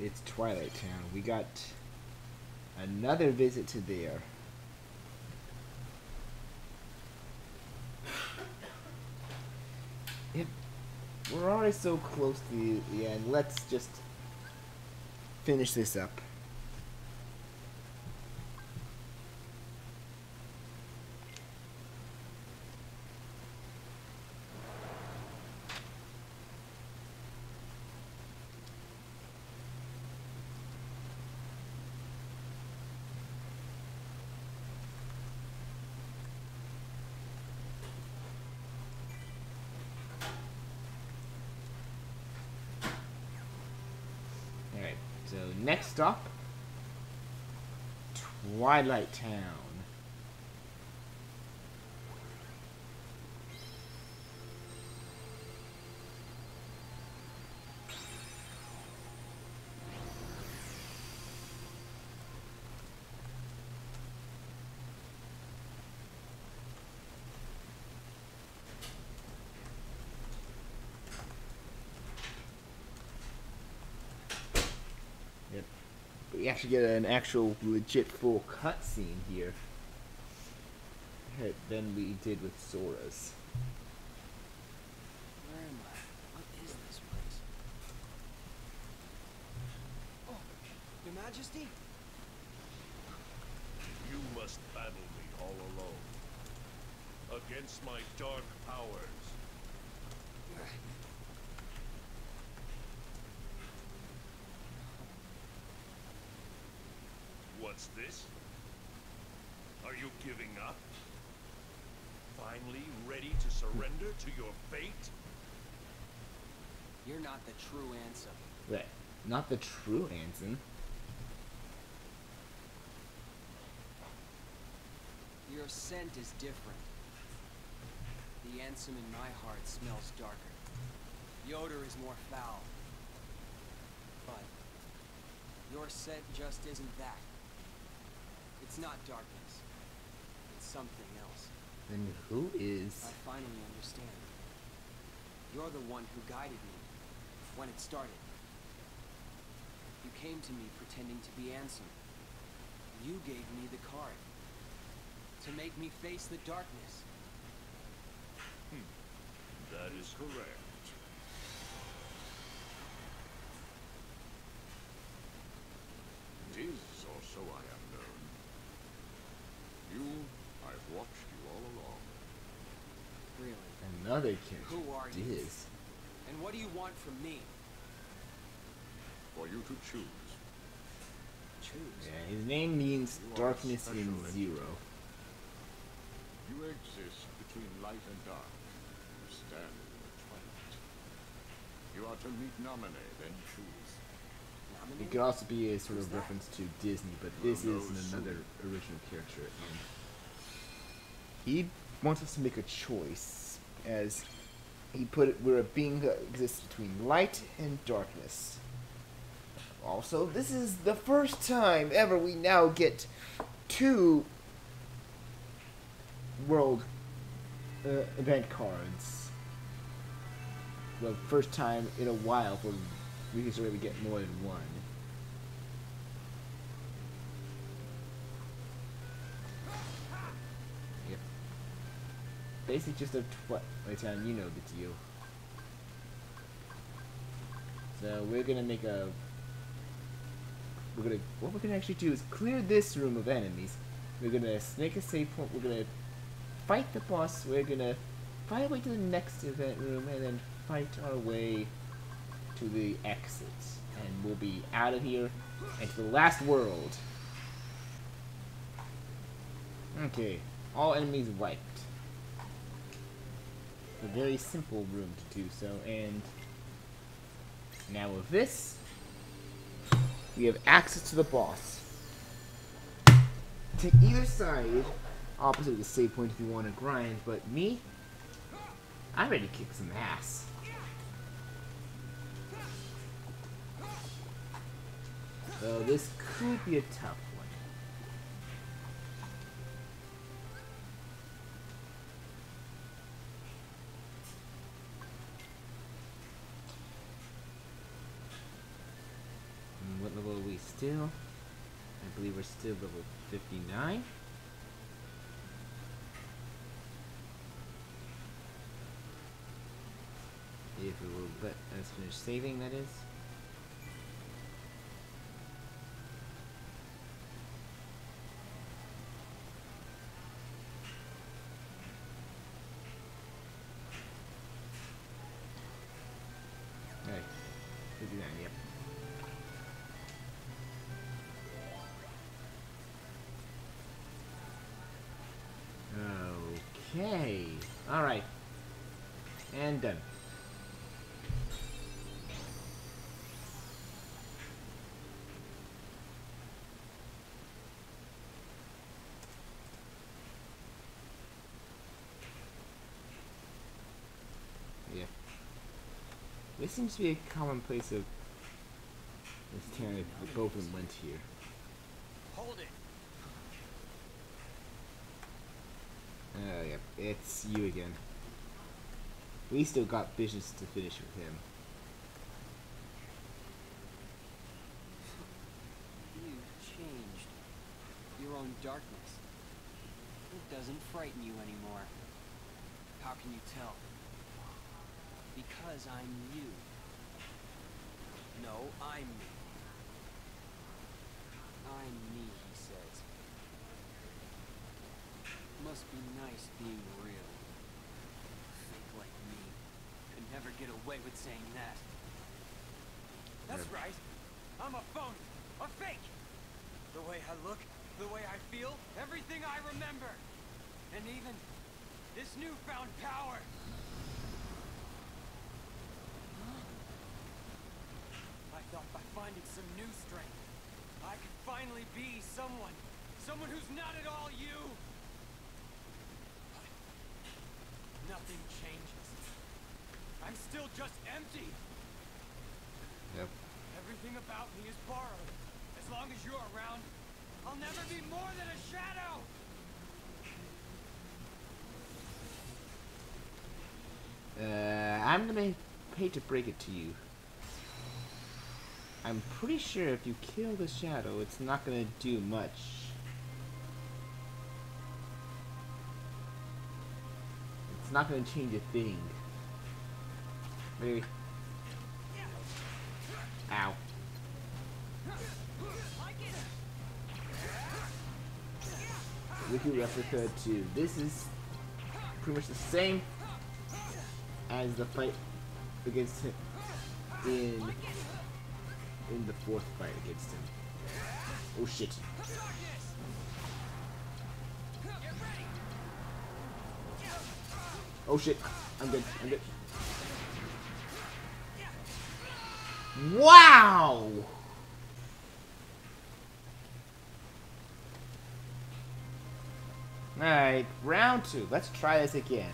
it's Twilight Town. We got another visit to there. Yep. We're already so close to the end. Let's just finish this up. Alright, so next stop, Twilight Town. Yep. We actually get an actual legit full cutscene here. Than we did with Sora's. Where am I? What is this place? Oh, Your Majesty? You must battle me all alone. Against my dark powers. What's this? Are you giving up? Finally ready to surrender to your fate? You're not the true answer. Right. Not the true Anson. Your scent is different. The Ansem in my heart smells darker. The odor is more foul. But your scent just isn't that. It's not darkness. It's something else. Then who is? I finally understand. You're the one who guided me when it started. You came to me pretending to be Ansem. You gave me the card to make me face the darkness. That is correct. It is, or so I have known. I've watched you all along. Really? Another character. Who are you? Diz. And what do you want from me? For you to choose. Choose. Yeah, his name means darkness in zero. You exist between light and dark. You stand in the twilight. You are to meet Namine, then choose. It could also be a sort of reference to Disney, but this is another original character, and he wants us to make a choice, as he put it, we're a being that exists between light and darkness. Also, this is the first time ever we now get two world event cards. The first time in a while where we can sort of get more than one. Yep. Basically just a Twilight Town, you know the deal. So we're gonna make a what we're gonna actually do is clear this room of enemies. We're gonna make a save point, we're gonna fight the boss, we're gonna fight our way to the next event room, and then fight our way to the exits. And we'll be out of here and to the last world. Okay, all enemies wiped. A very simple room to do so, and now with this, we have access to the boss. Take either side, opposite of the save point if you want to grind, but me, I'm ready to kick some ass. So this could be a tough one. still, I believe we're still level 59. If it will let us finish saving, that is. Alright, 59, yep. Okay, alright. And done. Yeah. This seems to be a commonplace of this town if both of them went here. Hold it. Oh, yeah, it's you again. We still got business to finish with him. You've changed. Your own darkness. It doesn't frighten you anymore. How can you tell? Because I'm you. No, I'm me. I'm me, he says. Must be nice being real. Fake like me could never get away with saying that. That's right. I'm a phony. A fake. The way I look, the way I feel, everything I remember. And even this newfound power. I thought by finding some new strength, I could finally be someone who's not at all you. But nothing changes. I'm still just empty. Yep. Everything about me is borrowed. As long as you're around, I'll never be more than a shadow. I'm gonna hate to break it to you. I'm pretty sure if you kill the shadow, it's not gonna do much. It's not gonna change a thing. Maybe. Ow. Wiki replica 2. This is pretty much the same as the fight against him in the fourth fight against him. Oh shit. Oh shit. I'm good. I'm good. Wow! Alright, round 2. Let's try this again.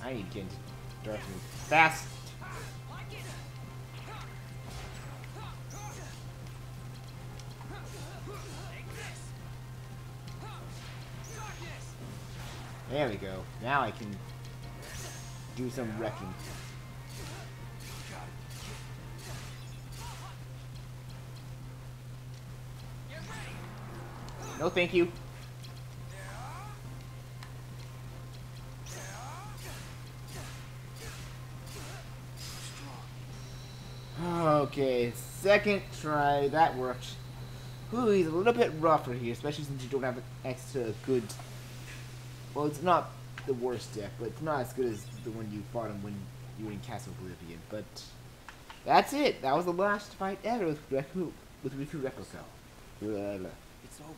I need to get into darkness fast. There we go. Now I can do some wrecking. No, thank you. Okay, second try, that worked. Ooh, he's a little bit rougher here, especially since you don't have access to a good... Well, it's not the worst deck, but it's not as good as the one you fought him when you were in Castle Oblivion. But that's it. That was the last fight ever with Riku Replica. It's over.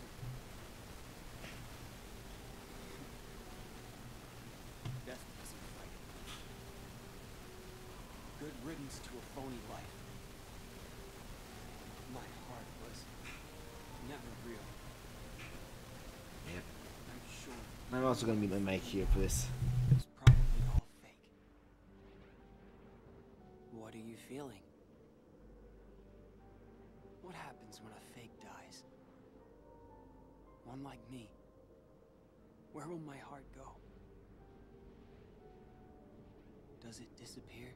Death doesn't fight. Good riddance to a phony life. My heart was never real. Yep. I'm sure I'm also going to mute my mic here for this. it was probably all fake. what are you feeling? What happens when a fake dies? One like me. Where will my heart go? Does it disappear?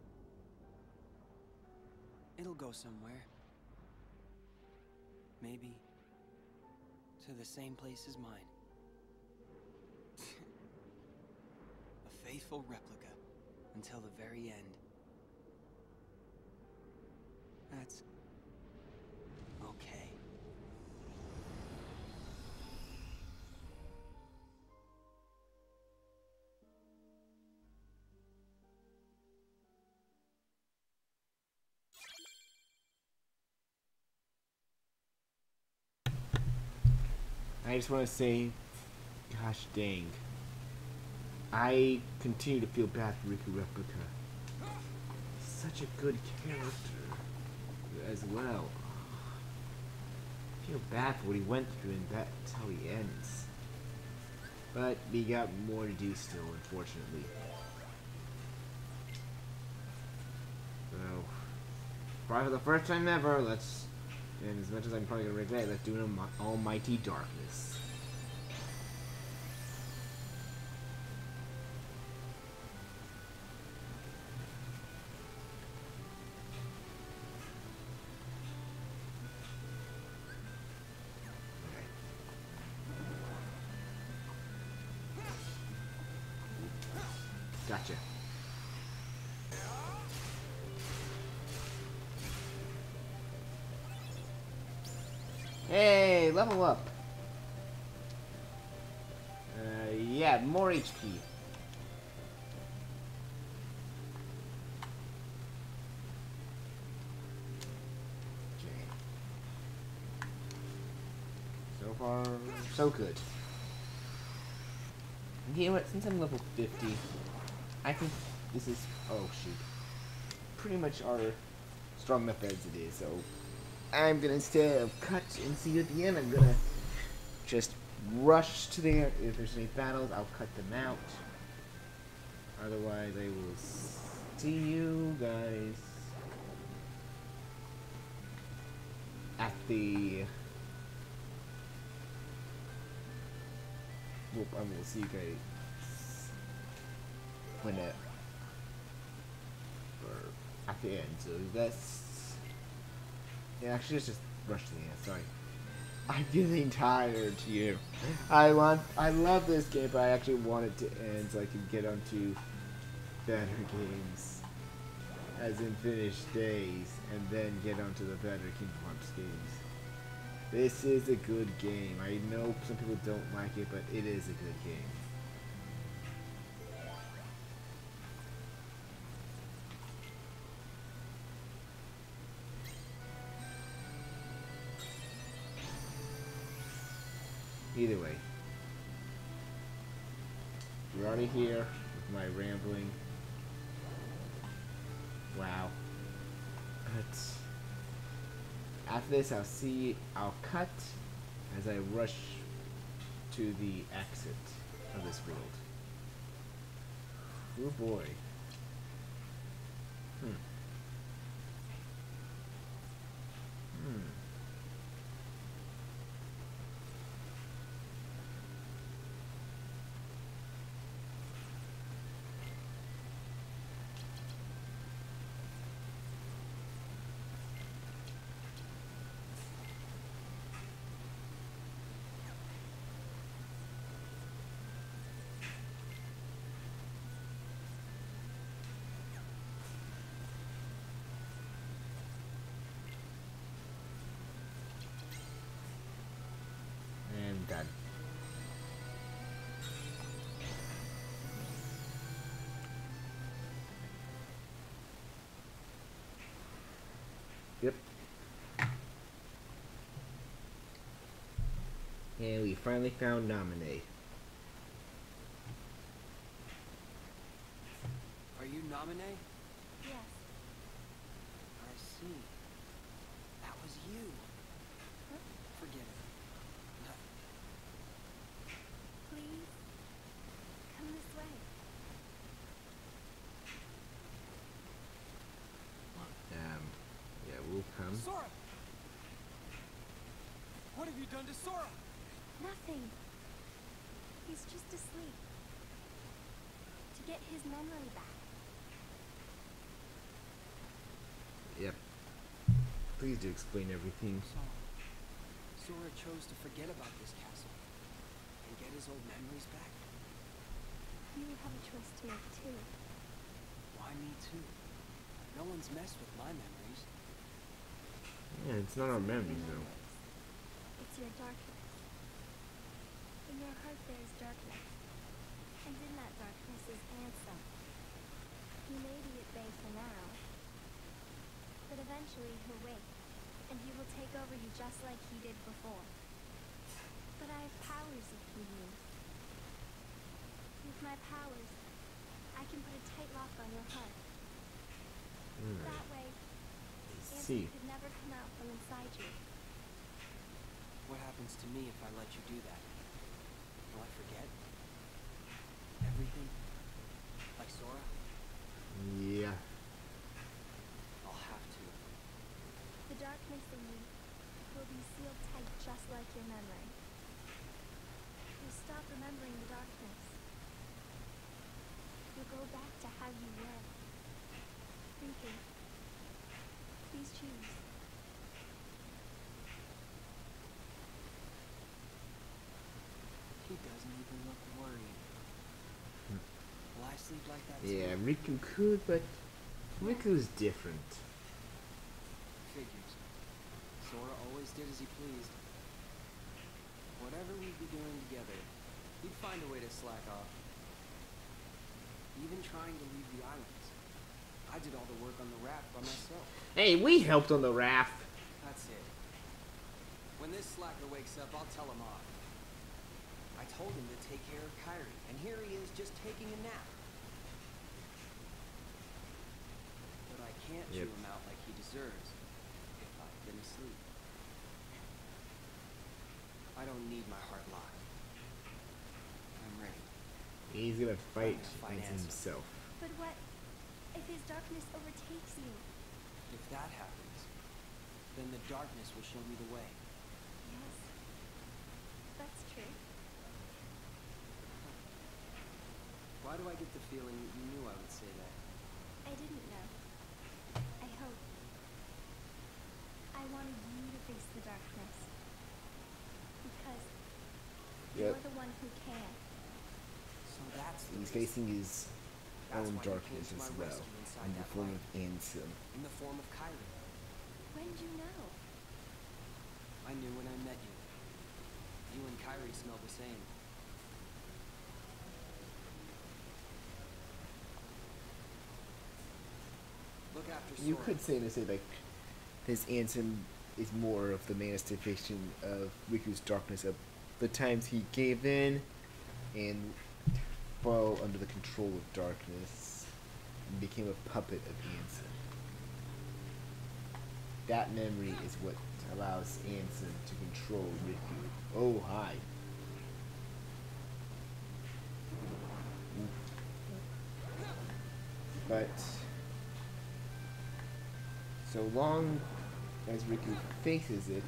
It'll go somewhere. Maybe to the same place as mine. A faithful replica until the very end. That's okay. I just want to say, gosh dang, I continue to feel bad for Riku Replica. Such a good character as well. I feel bad for what he went through, and that's how he ends. But we got more to do still, unfortunately. So, probably for the first time ever, let's, and as much as I'm probably gonna regret it, let's do an Almighty Darkness. Gotcha. Hey, level up. Yeah, more HP. Okay. So far, so good. And you know what? Since I'm level 50, I think this is, oh shoot, pretty much our strong enough as it is, so I'm gonna, instead of cut and see you at the end, I'm gonna just rush to there. If there's any battles, I'll cut them out. Otherwise, I will see you guys at the, well, I will see you guys when it, or at the end. So that's, yeah, actually let's just rush to the end. Sorry, I'm getting tired here. I love this game, but I actually want it to end so I can get onto better games, as in finish days, and then get onto the better Kingdom Hearts games. This is a good game. I know some people don't like it, but it is a good game. Either way, we're already here with my rambling. Wow. But after this, I'll cut as I rush to the exit of this world. Oh boy. And done. Yep. And we finally found Nominee. Are you Nominee? Yes. I see. That was you. Huh? Forget it. Please, come this way. What? Sora! What have you done to Sora? Nothing. He's just asleep. To get his memory back. Yep. Please do explain everything. So, Sora chose to forget about this castle and get his old memories back? You have a choice to make too. Why me too? No one's messed with my memories. Yeah, it's not our memories though. It's your darkness. In your heart there is darkness. And in that darkness is Ansem. He may be at bay for now, but eventually he'll wake, and he will take over you just like he did before. But I have powers if you need. With my powers, I can put a tight lock on your heart. That way, See. Ansem could never come out from inside you. What happens to me if I let you do that? Will I forget? Everything? Like Sora? Yeah. I'll have to. The darkness in you will be sealed tight just like your memory. You'll stop remembering the darkness. You'll go back to how you were. Riku, please choose. He doesn't even look worried. Will I sleep like that Yeah, too? Riku could, but Riku's different. Figures. Sora always did as he pleased. Whatever we'd be doing together, he'd find a way to slack off. Even trying to leave the islands. I did all the work on the raft by myself. Hey, we helped on the raft. That's it. When this slacker wakes up, I'll tell him off. I told him to take care of Kyrie, and here he is just taking a nap. But I can't chew him out like he deserves if I've been asleep. I don't need my heart locked. I'm ready. He's gonna fight fight against Ansem. himself. But what if his darkness overtakes you? If that happens, then the darkness will show me the way. Yes, that's true. Why do I get the feeling that you knew I would say that? I didn't know. I hope. I wanted you to face the darkness. Because you're the one who can. So that's the He's reason. facing his That's own why you darkness came to as my well, rescue inside in the that form light. of Ansem. In the form of Kyrie. When did you know? I knew when I met you. You and Kyrie smell the same. Look after Sora. You could say like this Ansem is more of the manifestation of Riku's darkness of the times he gave in and fell under the control of darkness and became a puppet of Ansem. That memory is what allows Ansem to control Riku. Oh, hi. But so long as Riku faces it,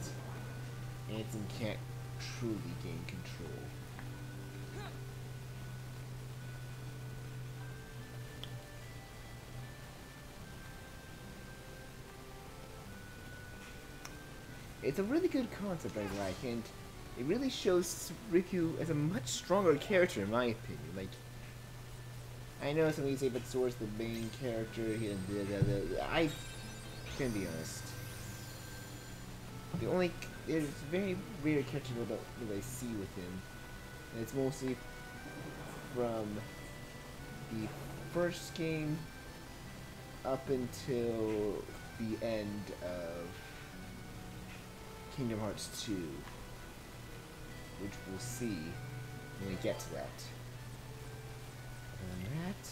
Ansem can't truly gain control. It's a really good concept I like, and it really shows Riku as a much stronger character in my opinion. Like, I know some of you say, but Sora's the main character, I can be honest. There's very rare character that I see with him, and it's mostly from the first game up until the end of Kingdom Hearts 2, which we'll see when we get to that. And that,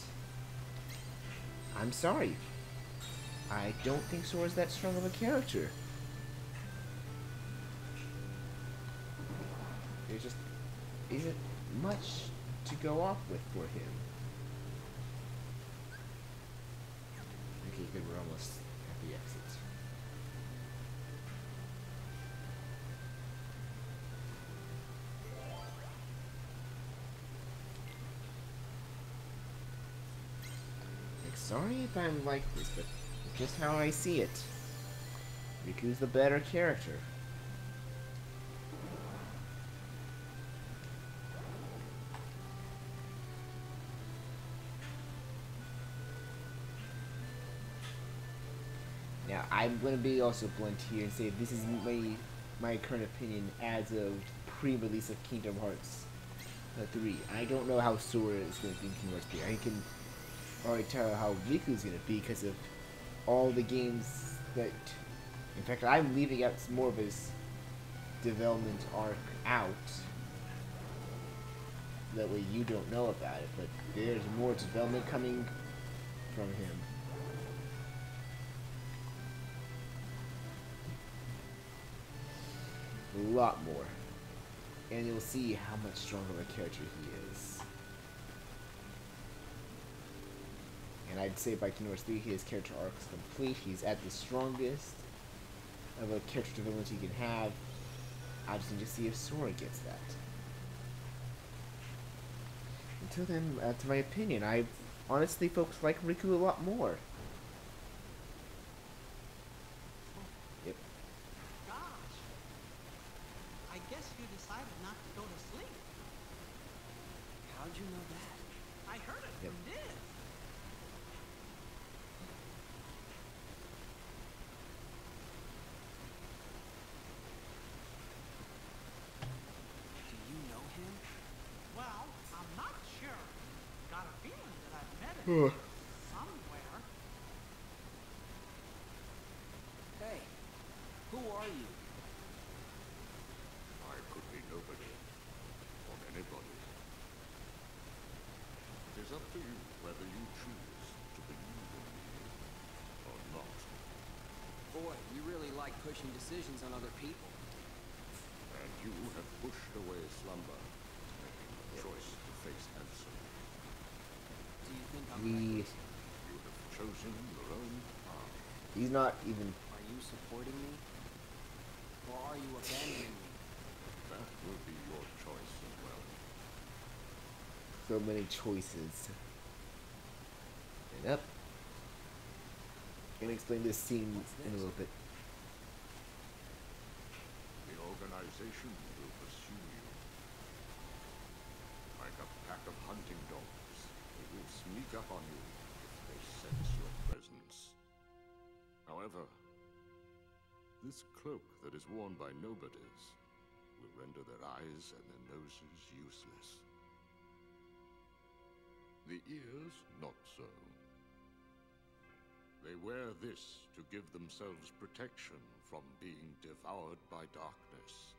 I'm sorry. I don't think Sora's that strong of a character. There just isn't much to go off with for him. Okay, good, we're almost at the exit. sorry if I'm like this, but it's just how I see it. Riku's the better character. Now, I'm going to be also blunt here and say this is my current opinion as of pre-release of Kingdom Hearts 3. I don't know how Sora is going to be in Kingdom Hearts 3. I can already tell how Riku's going to be because of all the games that... In fact, I'm leaving out more of his development arc out. That way you don't know about it, but there's more development coming from him. A lot more. And you'll see how much stronger of a character he is. And I'd say by Kingdom Hearts 3, his character arc is complete. He's at the strongest of a character development he can have. I just need to see if Sora gets that. Until then, to my opinion, I honestly folks like Riku a lot more. Yep. Gosh. I guess you decided not to go to sleep. How'd you know that? I heard it Yep. from Diz. Do you know him? Well, I'm not sure. Got a feeling that I've met him somewhere. Hey, who are you? I could be nobody. Or anybody. It is up to you whether you choose to believe in me or not. Boy, you really like pushing decisions on other people. And you have pushed away slumber, making the choice to face Ansem. Do you think I'm He... reckless? You have chosen your own path. He's not even... Are you supporting me? Or are you abandoning me? That will be your choice as well. So many choices. And up. Gonna explain this scene in a little bit. The organization will pursue you. Like a pack of hunting dogs, they will sneak up on you if they sense your presence. However, this cloak that is worn by nobodies will render their eyes and their noses useless. The ears, not so. They wear this to give themselves protection from being devoured by darkness.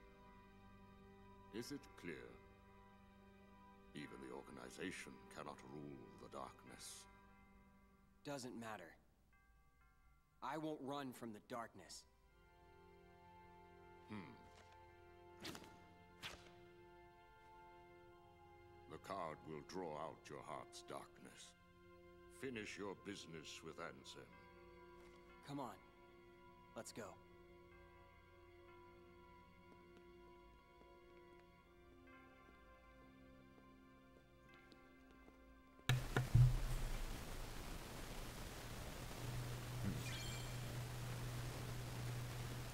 Is it clear? Even the organization cannot rule the darkness. Doesn't matter. I won't run from the darkness. The card will draw out your heart's darkness. Finish your business with Ansem. Come on. Let's go.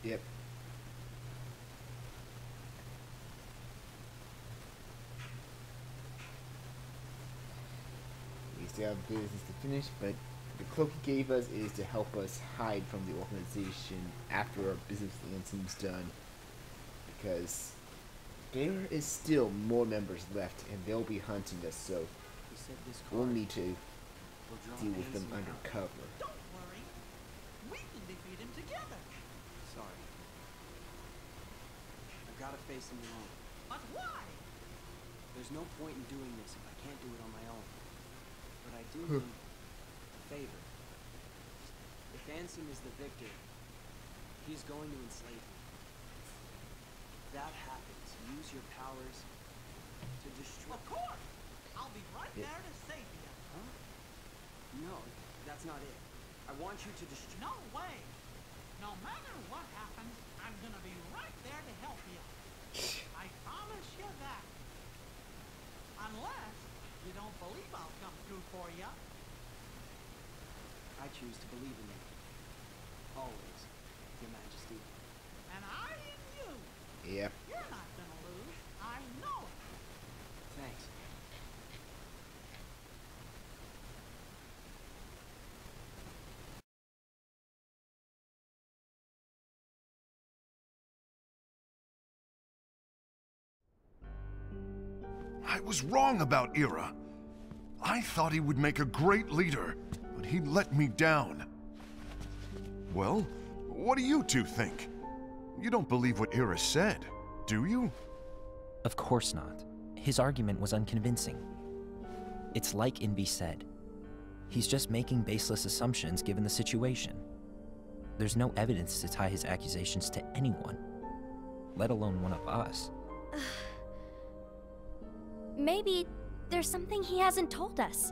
Yep. We still have business to finish, but the cloak he gave us is to help us hide from the organization after our business Ansom's done. Because there is still more members left, and they'll be hunting us, so He said this we'll card need to will draw deal with them Ansem out. undercover. Don't worry. We can defeat him together. Sorry. I've got to face him alone. But why? There's no point in doing this if I can't do it on my own. But I do need a favor. If Ansem is the victor, he's going to enslave me. If that happens, use your powers to destroy... Of course. I'll be right Yeah. there to save you. Huh? No, that's not it. I want you to destroy... No way. No matter what happens, I'm gonna be right there to help you. I promise you that. Unless you don't believe I'll come through for you. choose to believe in them. Always, Your Majesty. And I in you. Yeah. You're not gonna lose. I know it. Thanks. I was wrong about Ira. I thought he would make a great leader, but he let me down. Well, what do you two think? You don't believe what Ira said, do you? Of course not. His argument was unconvincing. It's like Envy said. He's just making baseless assumptions given the situation. There's no evidence to tie his accusations to anyone, let alone one of us. Maybe there's something he hasn't told us.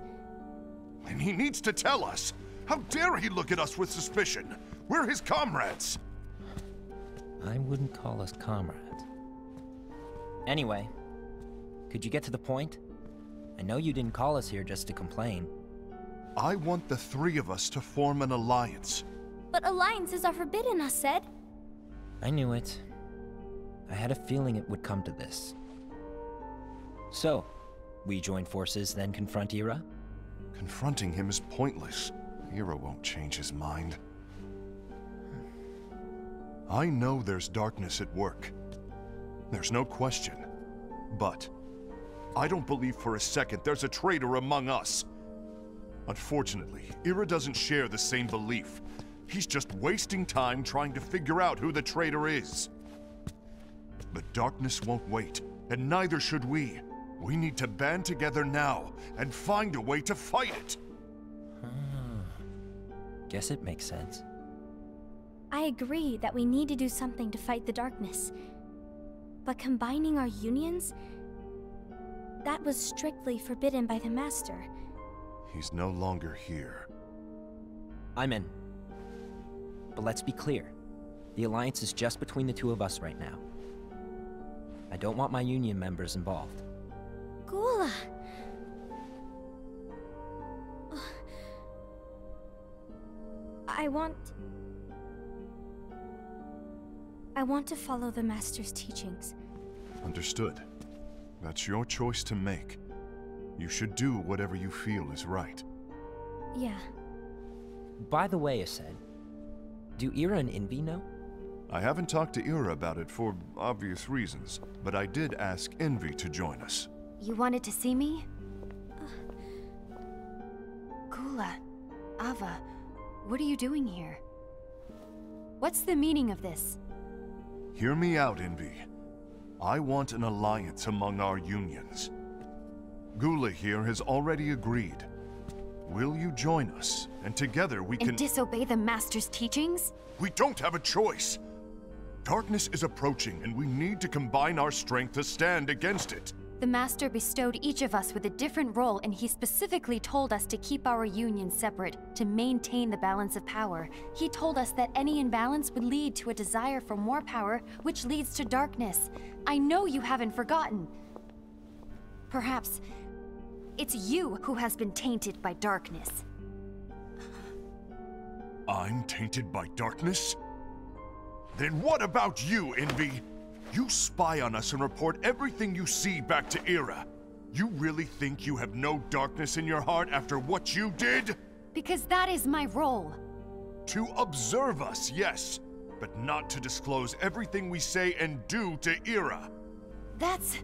And he needs to tell us. How dare he look at us with suspicion? We're his comrades. I wouldn't call us comrades. Anyway, could you get to the point? I know you didn't call us here just to complain. I want the three of us to form an alliance. But alliances are forbidden, us said. I knew it. I had a feeling it would come to this. So, we join forces, then confront Ira? Confronting him is pointless. Ira won't change his mind. I know there's darkness at work. There's no question. But I don't believe for a second there's a traitor among us. Unfortunately, Ira doesn't share the same belief. He's just wasting time trying to figure out who the traitor is. The darkness won't wait, and neither should we. We need to band together now and find a way to fight it. Guess it makes sense. I agree that we need to do something to fight the darkness. But combining our unions? That was strictly forbidden by the Master. He's no longer here. I'm in. But let's be clear. The alliance is just between the two of us right now. I don't want my union members involved. Gula! I want to follow the Master's teachings. Understood. That's your choice to make. You should do whatever you feel is right. Yeah. By the way, Ased, do Ira and Envy know? I haven't talked to Ira about it for obvious reasons, but I did ask Envy to join us. You wanted to see me? Gula, Ava, what are you doing here? What's the meaning of this? Hear me out, Envy. I want an alliance among our unions. Gula here has already agreed. Will you join us? And together we can— And disobey the Master's teachings? We don't have a choice! Darkness is approaching, and we need to combine our strength to stand against it. The Master bestowed each of us with a different role, and he specifically told us to keep our union separate, to maintain the balance of power. He told us that any imbalance would lead to a desire for more power, which leads to darkness. I know you haven't forgotten. Perhaps it's you who has been tainted by darkness. I'm tainted by darkness? Then what about you, Envy? You spy on us and report everything you see back to Ira. You really think you have no darkness in your heart after what you did? Because that is my role. To observe us, yes, but not to disclose everything we say and do to Ira. That's...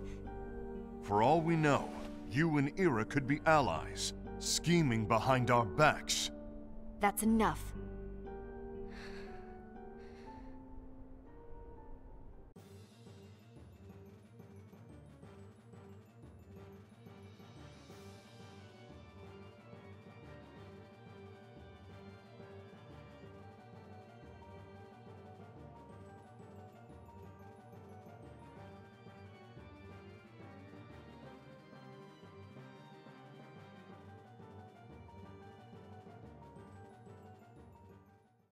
For all we know, you and Ira could be allies, scheming behind our backs. That's enough.